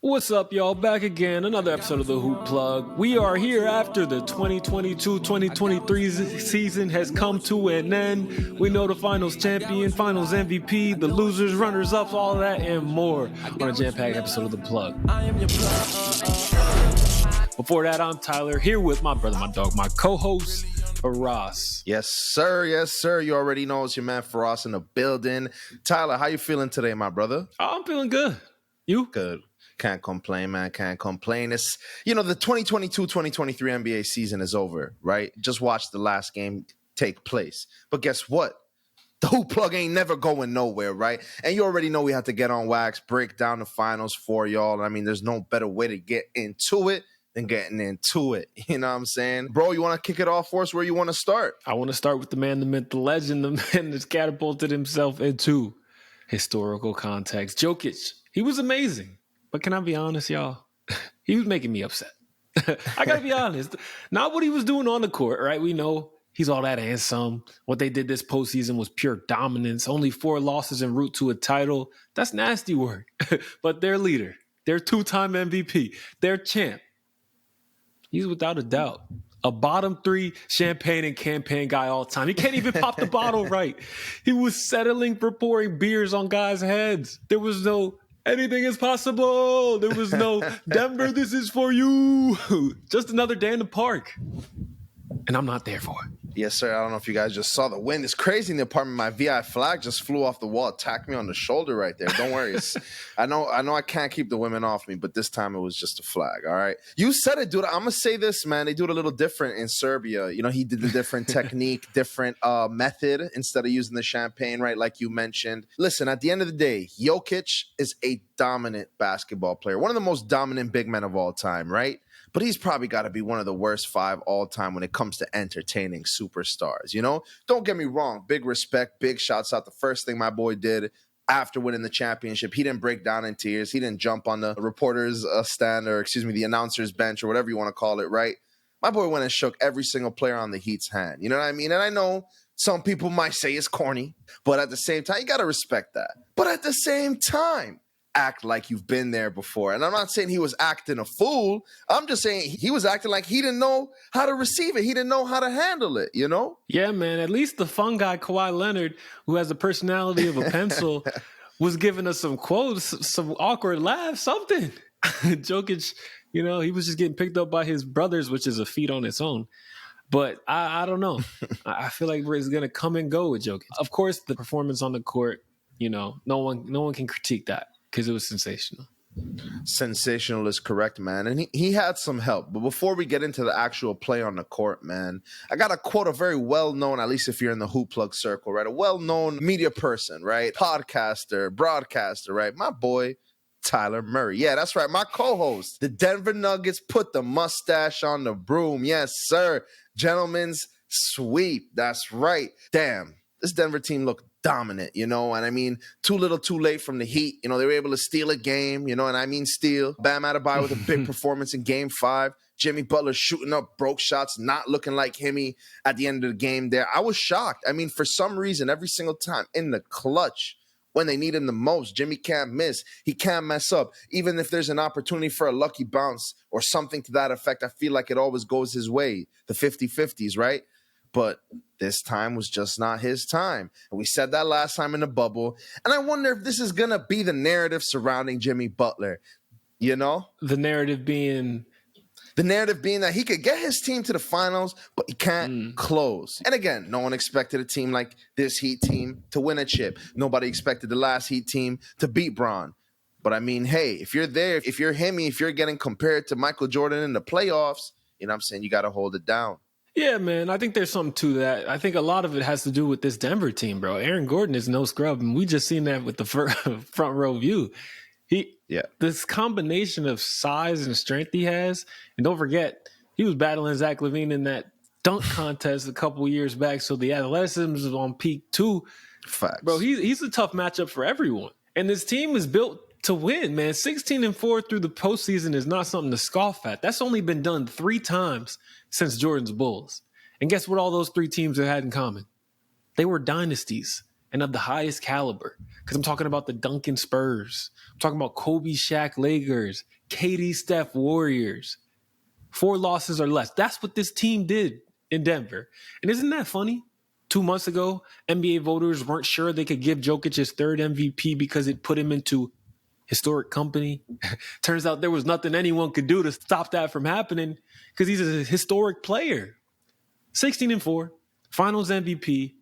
What's up, y'all? Back again, another episode of the Hoop Plug. We are here after the 2022-2023 season has come to an end. We know the finals champion, finals MVP, the losers, runners-up, all of that and more on a jam-packed episode of The Plug. Before that, I'm Tyler, here with my brother, my dog, my co-host, Firas. Yes, sir. Yes, sir. You already know it's your man Firas in the building. Tyler, how you feeling today, my brother? I'm feeling good. You? Good. Can't complain, man. Can't complain. It's, the 2022-2023 NBA season is over, right? Just watch the last game take place. But guess what? The Hoop Plug ain't never going nowhere, right? And you already know we have to get on wax, break down the finals for y'all. I mean, there's no better way to get into it than getting into it. You know what I'm saying? Bro, you want to kick it off for us? Where you want to start? I want to start with the man, the myth, the legend, the man that's catapulted himself into historical context. Jokic, he was amazing. But can I be honest, y'all? He was making me upset. I got to be honest. Not what he was doing on the court, right? We know he's all that and some. What they did this postseason was pure dominance. Only 4 losses en route to a title. That's nasty work. But their leader, their 2-time MVP, their champ, he's without a doubt a bottom 3 champagne and campaign guy all time. He can't even pop the bottle right. He was settling for pouring beers on guys' heads. There was no anything is possible. There was no Denver, this is for you. Just another day in the park. And I'm not there for it. Yes, sir. I don't know if you guys just saw the wind. It's crazy in the apartment. My VI flag just flew off the wall, attacked me on the shoulder right there. Don't worry. I know I can't keep the women off me, but this time it was just a flag, all right? You said it, dude. I'm going to say this, man. They do it a little different in Serbia. He did the different technique, different method instead of using the champagne, right, like you mentioned. Listen, at the end of the day, Jokic is a dominant basketball player, one of the most dominant big men of all time, right? But he's probably got to be one of the worst 5 all time when it comes to entertaining superstars, Don't get me wrong. Big respect, big shouts out. The first thing my boy did after winning the championship, he didn't break down in tears. He didn't jump on the reporter's stand the announcer's bench or whatever you want to call it, right? My boy went and shook every single player on the Heat's hand. You know what I mean? And I know some people might say it's corny, but at the same time, you got to respect that. But at the same time, act like you've been there before. And I'm not saying he was acting a fool. I'm just saying he was acting like he didn't know how to receive it. He didn't know how to handle it, Yeah, man. At least the fun guy, Kawhi Leonard, who has the personality of a pencil, was giving us some quotes, some awkward laughs, something. Jokic, he was just getting picked up by his brothers, which is a feat on its own. But I don't know. I feel like it's going to come and go with Jokic. Of course, the performance on the court, no one can critique that, because it was sensational. Sensational is correct, man. And he had some help. But before we get into the actual play on the court, man, I got to quote a very well-known, at least if you're in the Hoop Plug circle, right? A well-known media person, right? Podcaster, broadcaster, right? My boy, Tyler Murray. Yeah, that's right. My co-host. The Denver Nuggets put the mustache on the broom. Yes, sir. Gentlemen's sweep. That's right. Damn. This Denver team looked dominant, and I mean, too little too late from the Heat. They were able to steal a game, and I mean steal. Bam Adebayo with a big performance in Game 5. Jimmy Butler shooting up broke shots, not looking like himmy at the end of the game there. I was shocked. I mean, for some reason, every single time in the clutch, when they need him the most, Jimmy can't miss. He can't mess up. Even if there's an opportunity for a lucky bounce or something to that effect, I feel like it always goes his way, the 50-50s, right? But this time was just not his time. And we said that last time in the bubble. And I wonder if this is going to be the narrative surrounding Jimmy Butler, The narrative being? The narrative being that he could get his team to the finals, but he can't close. And again, no one expected a team like this Heat team to win a chip. Nobody expected the last Heat team to beat Bron. But I mean, hey, if you're there, if you're him, if you're getting compared to Michael Jordan in the playoffs, I'm saying you got to hold it down. Yeah, man, I think there's something to that. I think a lot of it has to do with this Denver team, bro. Aaron Gordon is no scrub, and we just seen that with the front row view. This combination of size and strength he has, and don't forget, he was battling Zach LaVine in that dunk contest a couple years back, so the athleticism is on peak too. Facts. Bro, he's a tough matchup for everyone. And this team is built to win, man. 16-4 through the postseason is not something to scoff at. That's only been done 3 times since Jordan's Bulls. And guess what all those 3 teams have had in common? They were dynasties and of the highest caliber. Because I'm talking about the Duncan Spurs. I'm talking about Kobe, Shaq, Lakers, KD, Steph Warriors. 4 losses or less. That's what this team did in Denver. And isn't that funny? 2 months ago, NBA voters weren't sure they could give Jokic his 3rd MVP because it put him into historic company. Turns out there was nothing anyone could do to stop that from happening because he's a historic player. 16-4, Finals MVP,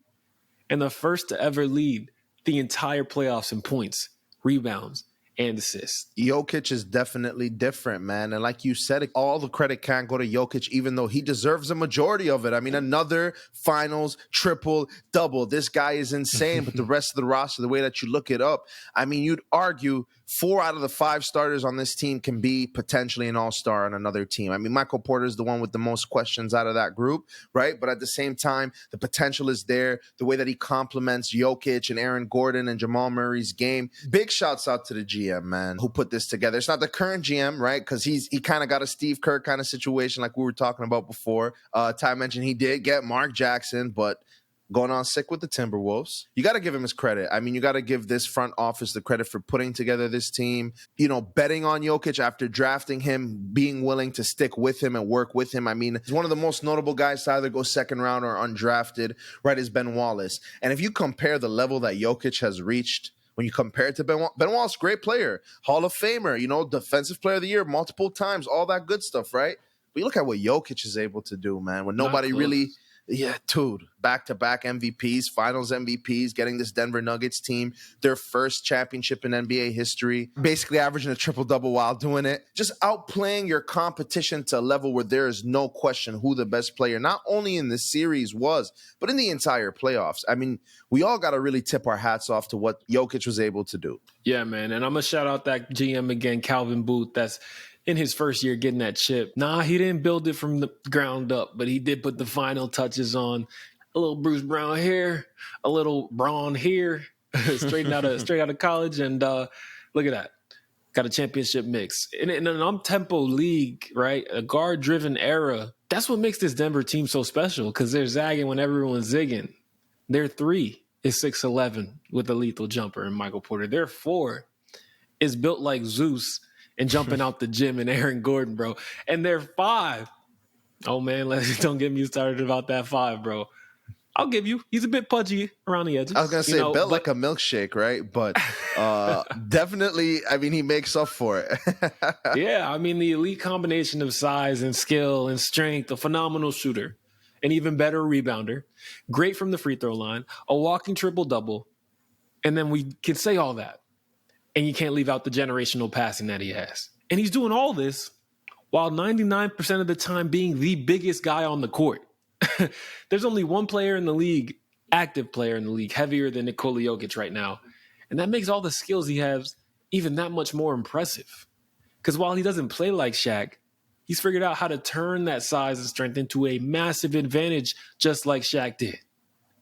and the first to ever lead the entire playoffs in points, rebounds, and assists. Jokic is definitely different, man. And like you said, all the credit can't go to Jokic, even though he deserves a majority of it. I mean, another finals triple-double. This guy is insane. But the rest of the roster, the way that you look it up, I mean, you'd argue 4 out of the 5 starters on this team can be potentially an all-star on another team. I mean, Michael Porter is the one with the most questions out of that group, right? But at the same time, the potential is there. The way that he complements Jokic and Aaron Gordon and Jamal Murray's game. Big shouts out to the GM, man, who put this together. It's not the current GM, right? Because he kind of got a Steve Kerr kind of situation like we were talking about before. Ty mentioned he did get Mark Jackson, but going on sick with the Timberwolves. You got to give him his credit. I mean, you got to give this front office the credit for putting together this team, you know, betting on Jokic after drafting him, being willing to stick with him and work with him. I mean, he's one of the most notable guys to either go second round or undrafted, right, is Ben Wallace. And if you compare the level that Jokic has reached, when you compare it to Ben Wallace, great player, Hall of Famer, you know, defensive player of the year multiple times, all that good stuff, right? But you look at what Jokic is able to do, man, when nobody really... Yeah, dude, back-to-back MVPs, finals MVPs, getting this Denver Nuggets team their first championship in NBA history, basically averaging a triple-double while doing it, just outplaying your competition to a level where there is no question who the best player, not only in this series was, but in the entire playoffs. I mean, we all got to really tip our hats off to what Jokic was able to do. Yeah, man, and I'm going to shout out that GM again, Calvin Booth, that's in his first year getting that chip. Nah, he didn't build it from the ground up, but he did put the final touches on. A little Bruce Brown here, a little Braun here, straight out of college, and look at that. Got a championship mix. In an up-tempo league, right, a guard-driven era, that's what makes this Denver team so special because they're zagging when everyone's zigging. Their 3 is 6'11" with a lethal jumper and Michael Porter. Their 4 is built like Zeus and jumping out the gym and Aaron Gordon, bro. And they're 5. Oh, man, don't get me started about that 5, bro. I'll give you. He's a bit pudgy around the edges. I was going to say, built like a milkshake, right? But definitely, I mean, he makes up for it. Yeah, I mean, the elite combination of size and skill and strength, a phenomenal shooter, an even better rebounder, great from the free throw line, a walking triple-double, and then we can say all that. And you can't leave out the generational passing that he has. And he's doing all this while 99% of the time being the biggest guy on the court. There's only one player in the league, active player in the league, heavier than Nikola Jokic right now. And that makes all the skills he has even that much more impressive. Because while he doesn't play like Shaq, he's figured out how to turn that size and strength into a massive advantage just like Shaq did.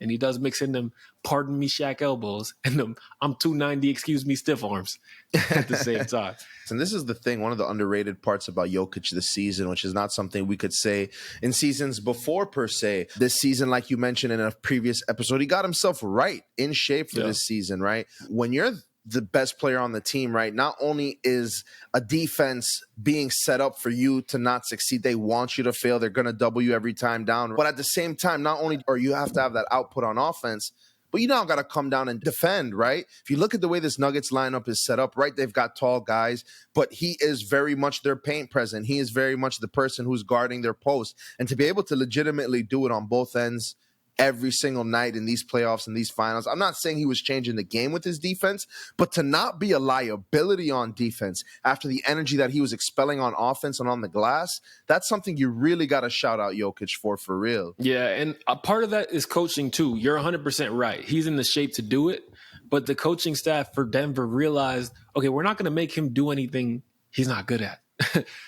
And he does mix in them, pardon me, Shaq elbows, and them, I'm 290, excuse me, stiff arms at the same time. And this is the thing, one of the underrated parts about Jokic this season, which is not something we could say in seasons before per se. This season, like you mentioned in a previous episode, he got himself right in shape for this season, right? When you're the best player on the team, right? Not only is a defense being set up for you to not succeed, they want you to fail. They're going to double you every time down. But at the same time, not only are you have to have that output on offense, but you now got to come down and defend, right? If you look at the way this Nuggets lineup is set up, right, they've got tall guys, but he is very much their paint present. He is very much the person who's guarding their post. And to be able to legitimately do it on both ends every single night in these playoffs and these finals. I'm not saying he was changing the game with his defense, but to not be a liability on defense after the energy that he was expelling on offense and on the glass, that's something you really got to shout out Jokic for real. Yeah, and a part of that is coaching too. You're 100% right. He's in the shape to do it, but the coaching staff for Denver realized, okay, we're not going to make him do anything he's not good at.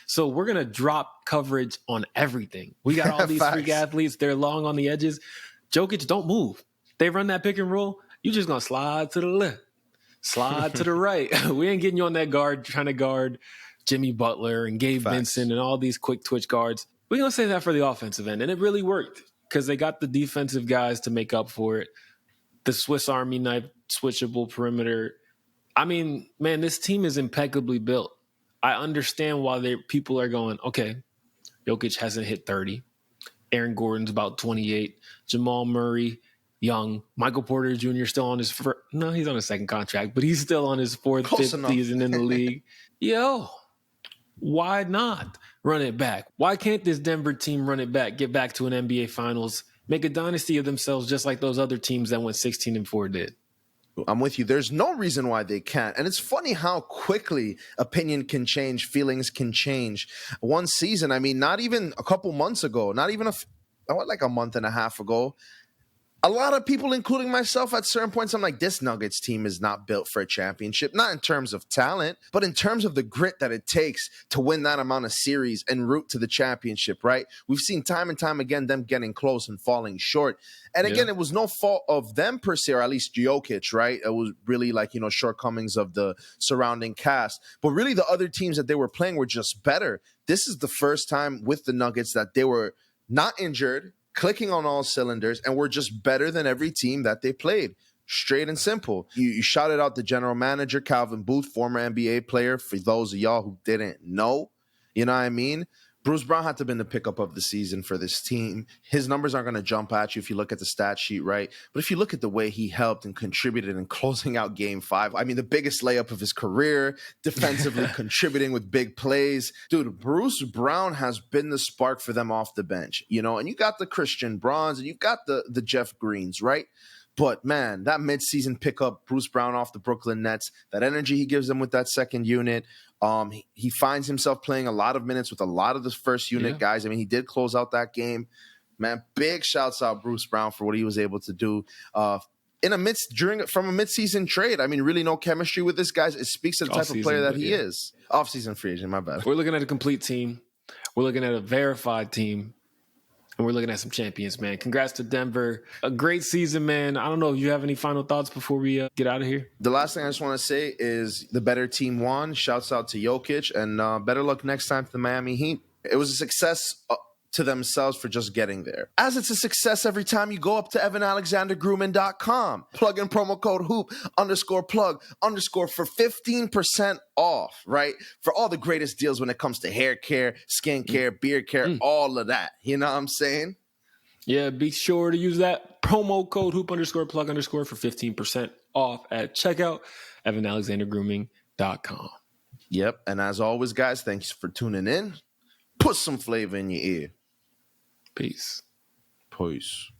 So we're going to drop coverage on everything. We got all these freak athletes. They're long on the edges. Jokic, don't move. They run that pick and roll. You just going to slide to the left, slide to the right. We ain't getting you on that guard trying to guard Jimmy Butler and Gabe Vincent and all these quick twitch guards. We're going to say that for the offensive end. And it really worked because they got the defensive guys to make up for it. The Swiss Army knife, switchable perimeter. I mean, man, this team is impeccably built. I understand why people are going, okay, Jokic hasn't hit 30. Aaron Gordon's about 28. Jamal Murray, young. Michael Porter Jr. still on his first. No, he's on his second contract, but he's still on his fourth, Close fifth enough. season in the league. Yo, why not run it back? Why can't this Denver team run it back, get back to an NBA Finals, make a dynasty of themselves just like those other teams that went 16-4 did? I'm with you. There's no reason why they can't. And it's funny how quickly opinion can change, feelings can change. One season, I mean, not even a couple months ago, not even like a month and a half ago, a lot of people, including myself, at certain points, I'm like, this Nuggets team is not built for a championship, not in terms of talent, but in terms of the grit that it takes to win that amount of series and route to the championship, right? We've seen time and time again them getting close and falling short. And again, it was no fault of them per se, or at least Jokic, right? It was really like, shortcomings of the surrounding cast. But really the other teams that they were playing were just better. This is the first time with the Nuggets that they were not injured, clicking on all cylinders, and we're just better than every team that they played. Straight and simple. You shouted out the general manager, Calvin Booth, former NBA player, for those of y'all who didn't know. You know what I mean? Bruce Brown had to have been the pickup of the season for this team. His numbers aren't going to jump at you if you look at the stat sheet, right? But if you look at the way he helped and contributed in closing out Game 5, I mean, the biggest layup of his career, defensively contributing with big plays. Dude, Bruce Brown has been the spark for them off the bench, and you got the Christian Bronze and you've got the Jeff Greens, right? But, man, that midseason pickup, Bruce Brown off the Brooklyn Nets, that energy he gives them with that second unit, he finds himself playing a lot of minutes with a lot of the first unit guys. I mean, he did close out that game. Man, big shouts out Bruce Brown for what he was able to do from a midseason trade. I mean, really no chemistry with this guy. It speaks to the type of player that he is. Off-season free agent, my bad. We're looking at a complete team. We're looking at a verified team. And we're looking at some champions, man. Congrats to Denver. A great season, man. I don't know if you have any final thoughts before we get out of here. The last thing I just want to say is the better team won. Shouts out to Jokic. And better luck next time to the Miami Heat. It was a success to themselves for just getting there. As it's a success every time you go up to evanalexandergrooming.com. Plug in promo code hoop_plug_ for 15% off, right? For all the greatest deals when it comes to hair care, skin care, beard care, all of that. You know what I'm saying? Yeah, be sure to use that promo code hoop_plug_ for 15% off at checkout, evanalexandergrooming.com. Yep. And as always, guys, thanks for tuning in. Put some flavor in your ear. Peace. Peace.